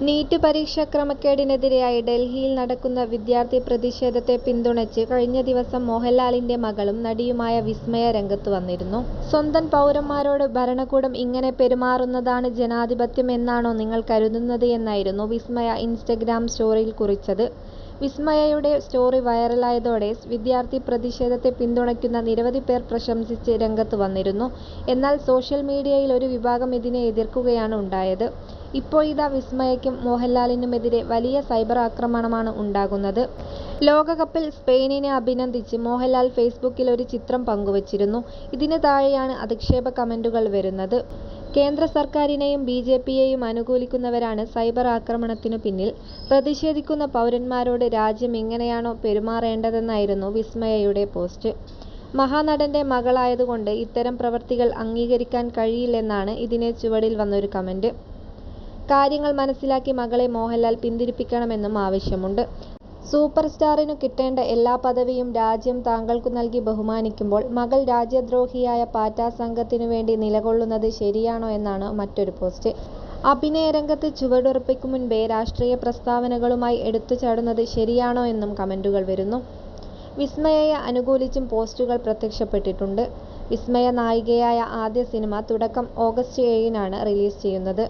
NEET പരീക്ഷാ ക്രമക്കേടിനെതിരായി ഡൽഹിയിൽ നടക്കുന്ന വിദ്യാർത്ഥി പ്രതിഷേധത്തെ പിന്തുണച്ച് കഴിഞ്ഞ ദിവസം മോഹൻലാലിന്റെ മകളും നടിയുമായ വിസ്മയ രംഗത്ത് വന്നിരുന്നു. സ്വന്തം പൗരന്മാരോട് ഭരണകൂടം ഇങ്ങനെ പെരുമാറുന്നതാണ് ജനാധിപത്യം എന്നാണോ നിങ്ങൾ കരുതുന്നത് എന്നായിരുന്നു വിസ്മയ ഇൻസ്റ്റഗ്രാം സ്റ്റോറിയിൽ കുറിച്ചത്. വിസ്മയയുടെ സ്റ്റോറി വൈറലായതോടെ വിദ്യാർത്ഥി പ്രതിഷേധത്തെ പിന്തുണയ്ക്കുന്ന നിരവധി പേർ പ്രശംസിച്ച് രംഗത്ത് വന്നിരുന്നു. എന്നാൽ സോഷ്യൽ മീഡിയയിൽ ഒരു വിഭാഗം ഇതിനെ എതിർക്കുകയാണ് ഉണ്ടായത്. ഇപ്പോഴിതാ വിസ്മയയ്ക്കും മോഹൻലാലിനുമെതിരെ വലിയ സൈബർ ആക്രമണമാണ് ഉണ്ടാകുന്നത്. ലോകകപ്പിൽ സ്പെയിനിനെ അഭിനന്ദിച്ച് മോഹൻലാൽ ഫേസ്ബുക്കിൽ ഒരു ചിത്രം പങ്കുവച്ചിരുന്നു. ഇതിന് താഴെയാണ് അധിക്ഷേപ കമന്റുകൾ വരുന്നത്. കേന്ദ്ര സർക്കാരിനെയും ബിജെപിയെയും അനുകൂലിക്കുന്നവരാണ് സൈബർ ആക്രമണത്തിനു പിന്നിൽ. പ്രതിഷേധിക്കുന്ന പൗരന്മാരോട് രാജ്യം ഇങ്ങനെയാണോ പെരുമാറേണ്ടതെന്നായിരുന്നു വിസ്മയയുടെ പോസ്റ്റ്. മഹാനടന്റെ മകളായതുകൊണ്ട് ഇത്തരം പ്രവൃത്തികൾ അംഗീകരിക്കാൻ കഴിയില്ലെന്നാണ് ഇതിന് ചുവടിൽ വന്നൊരു കമന്റ്. കാര്യങ്ങൾ മനസ്സിലാക്കി മകളെ മോഹൻലാൽ പിന്തിരിപ്പിക്കണമെന്നും ആവശ്യമുണ്ട്. സൂപ്പർ സ്റ്റാറിനു കിട്ടേണ്ട എല്ലാ പദവിയും രാജ്യം താങ്കൾക്കു നൽകി ബഹുമാനിക്കുമ്പോൾ മകൾ രാജ്യദ്രോഹിയായ പാറ്റ സംഘത്തിനു വേണ്ടി നിലകൊള്ളുന്നത് ശരിയാണോ എന്നാണ് മറ്റൊരു പോസ്റ്റ്. അഭിനയ രംഗത്ത് ചുവടുറപ്പിക്കും മുൻപേ രാഷ്ട്രീയ പ്രസ്താവനകളുമായി എടുത്തുചാടുന്നത് ശരിയാണോ എന്നും കമന്റുകൾ വരുന്നു. വിസ്മയയെ അനുകൂലിച്ചും പോസ്റ്റുകൾ പ്രത്യക്ഷപ്പെട്ടിട്ടുണ്ട്. വിസ്മയ നായികയായ ആദ്യ സിനിമ തുടക്കം ഓഗസ്റ്റ് 7-നാണ് റിലീസ് ചെയ്യുന്നത്.